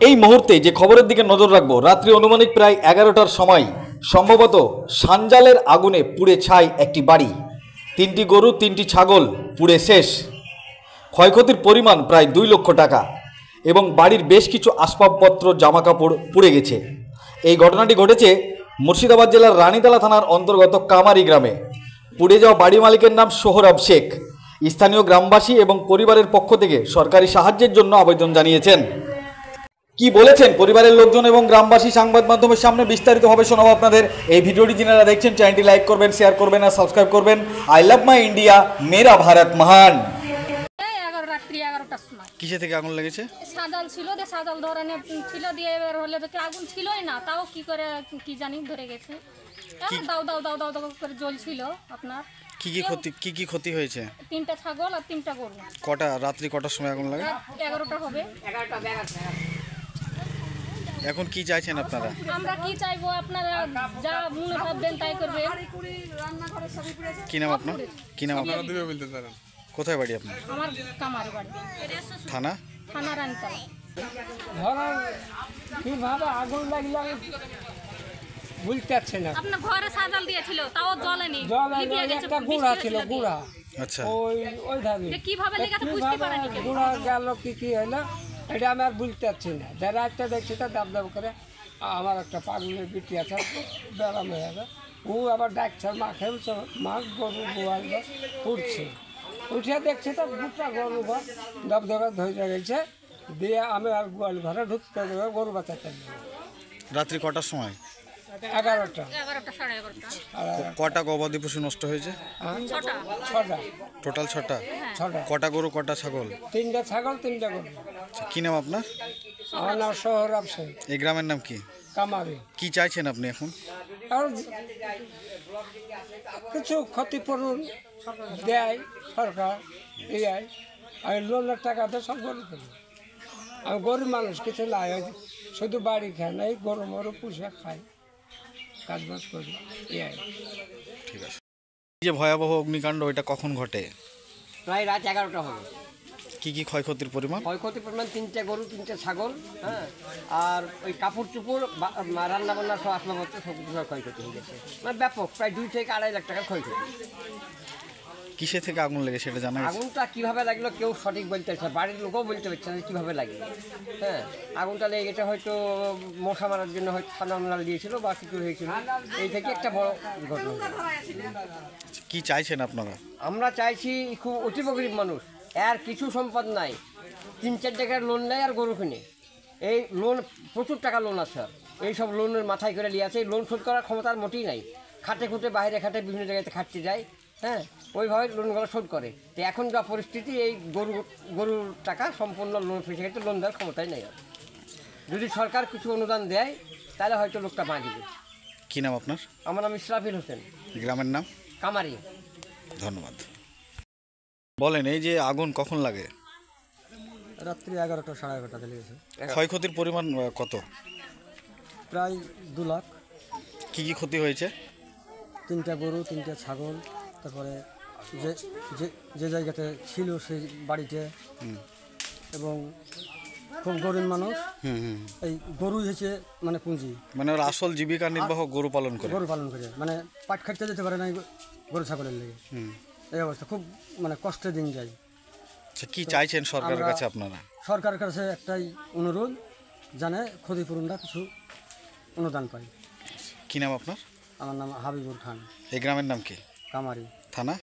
এই মুহূর্তে যে খবরের দিকে নজর রাখবো, রাত্রি অনুমানিক প্রায় 11টার সময় সম্ভবত সানজালের আগুনে পুড়ে ছাই একটি বাড়ি। 3টি গরু 3টি ছাগল পুড়ে শেষ। ক্ষয়ক্ষতির পরিমাণ প্রায় 2 লক্ষ টাকা এবং বাড়ির বেশ কিছু আসবাবপত্র জামাকাপড় পুড়ে গেছে। এই ঘটনাটি ঘটেছে মুর্শিদাবাদ জেলার রানীতলা থানার অন্তর্গত কামারি গ্রামে। পুড়ে যাওয়া বাড়ি মালিকের নাম সোহরাব শেখ। স্থানীয় গ্রামবাসী এবং পরিবারের পক্ষ থেকে সরকারি সাহায্যের জন্য আবেদন জানিয়েছেন। কি বলেছেন পরিবারের লোকজন এবং গ্রামবাসী সংবাদ মাধ্যমের সামনে বিস্তারিতভাবে শোনাবো আপনাদের। এই ভিডিওটি যারা দেখছেন চ্যানেলটি লাইক করবেন, শেয়ার করবেন আর সাবস্ক্রাইব করবেন। আই লাভ মাই ইন্ডিয়া, মেরা ভারত মহান। রাত্রি 11টার সময় কিসে থেকে আগুন লেগেছে? সাজাল ছিল, সাজাল ধরানো ছিল, দিয়ে এবার হলে তো আগুন ছিলই না, তাও কি করে কি জানি ধরে গেছে। দাও দাও দাও দাও দাও করে জ্বলছিল। আপনার কি ক্ষতি হয়েছে? 3টা ছাগল আর 3টা গরু। রাত্রি কটার সময় আগুন লাগে? 11টা হবে। এখন কি চাইছেন আপনারা? আমরা কি চাইবো, আপনারা যা মনে ভাববেন তাই করবে। কি নাম আপনার? কোথায় বাড়ি আপনার? আমার কামার বাড়ি। থানা রানীতলা। কিভাবে আগুন লাগলো বুঝতে পারছি না। আপনার ঘরে সাজাল দিয়েছিল, তাও জ্বলেনি। একটা গুড়া ছিল, গুড়া। আচ্ছা, ওই ধারে কিভাবে লেগেছে বুঝতে পারেনি। গুড়া গেল কি হলো এটা আমি আর বুঝতে পারছি না। যারা একটা দেখছি তা দাব দাব করে। আমার একটা পাগলের বিটি আছে, ব্যারাম হয়ে যাবে, ও আবার ডাকছে মা খেলছে, মা গরু গোয়াল উঠছে, উঠে দেখছি তো দুটা গরু ঘর দব ধরে ধরে গেছে। দিয়ে আমি আর গোয়াল ঘরে ঢুকতে দেবে, গরু বাঁচাতে রাত্রি কটার সময়? 11টা। কটা গবাদি পশু নষ্ট হয়েছে? 6টা। টোটাল 6টা। 6টা। কটা গরু কটা ছাগল? 3টা ছাগল 3টা গরু। কি নাম আপনার? আমার নাম সোহরাব শেখ। এই গ্রামের নাম কি? কামারি। কি চাইছেন আপনি এখন? আর কিছু ক্ষতিপূরণ দেয় সরকার, এই আর লোনের টাকাতে সব গরিব। আমি গরিব মানুষ, কিছু নাই, শুধু বাড়ি খায় নাই, গরু মরু পুষে খাই, কাজবাজ করি। ঠিক আছে। যে ভয়াবহ অগ্নিকাণ্ড, এটা কখন ঘটে? প্রায় রাত 11টা হবে। কি ক্ষয়ক্ষতির পরিমাণ? ক্ষয়ক্ষতির পরিমাণ 3টে গরু 3টে ছাগল, হ্যাঁ, আর ওই কাপড় চুপড় রান্না বান্না সব আসবাবপত্র সব কিছু ক্ষয়ক্ষতি হয়ে গেছে। মানে ব্যাপক, প্রায় 2 থেকে 2.5 লাখ টাকার ক্ষয়ক্ষতি। কিসে থেকে আগুন লেগে সেটা জানা গেছে? আগুনটা কীভাবে লাগলো কেউ সঠিক বলতে পারছে না, বাড়ির লোকও বলতে পারছে না কীভাবে লাগে। হ্যাঁ, আগুনটা লেগে গেছে হয়তো মশা মারার জন্য হয়তো ঠান্ডা দিয়েছিল বা কিছু হয়েছিল, এই থেকে একটা বড় ঘটনা। কি চাইছেন আপনারা? আমরা চাইছি, খুব অতীব গরিব মানুষ, আর কিছু সম্পদ নাই, 3-4 টাকার লোন নেয় আর গরু কিনে। এই লোন প্রচুর টাকা লোন আছে, এইসব লোনের মাথায় করে নিয়ে আছে। এই লোন শোধ করার ক্ষমতার মোটেই নাই। খাটে খুঁটে বাইরে খাটে বিভিন্ন জায়গাতে খাটতে যায়, হ্যাঁ, ওইভাবে লোনগুলো শোধ করে। তো এখন যা পরিস্থিতি, এই গরুর টাকা সম্পূর্ণ লোন ফেসে গেছে, লোন দেওয়ার ক্ষমতাই নেই। যদি সরকার কিছু অনুদান দেয় তাহলে হয়তো লোকটা বাঁচবে। কি নাম আপনার? আমার নাম ইসরাফিল হোসেন। গ্রামের নাম? কামারি। ধন্যবাদ। বলেন, এই যে আগুন কখন লাগে? রাত্রি 11টা 11:30 লেগেছে। ক্ষয়ক্ষতির পরিমাণ কত? প্রায় 2 লাখ। কি ক্ষতি হয়েছে? 3টা গরু 3টা ছাগল, তারপরে যে যে জায়গাতে ছিল সেই বাড়িতে, এবং খুব গরিব মানুষ। এই গরুই হয়েছে মানে পুঁজি, মানে ওর আসল জীবিকা নির্বাহ গরু পালন করে। মানে পাট খাটতে যেতে পারে না গরু ছাগলের লেগে। এই অবস্থা, খুব মানে কষ্টে দিন যায়। কি চাইছেন সরকারের কাছে আপনারা? সরকারের কাছে একটাই অনুরোধ, জানে ক্ষতিপূরণটা কিছু অনুদান পাই। কি নাম আপনার? আমার নাম হাবিবুর খান। এই গ্রামের নাম কি? কামারি। থানা?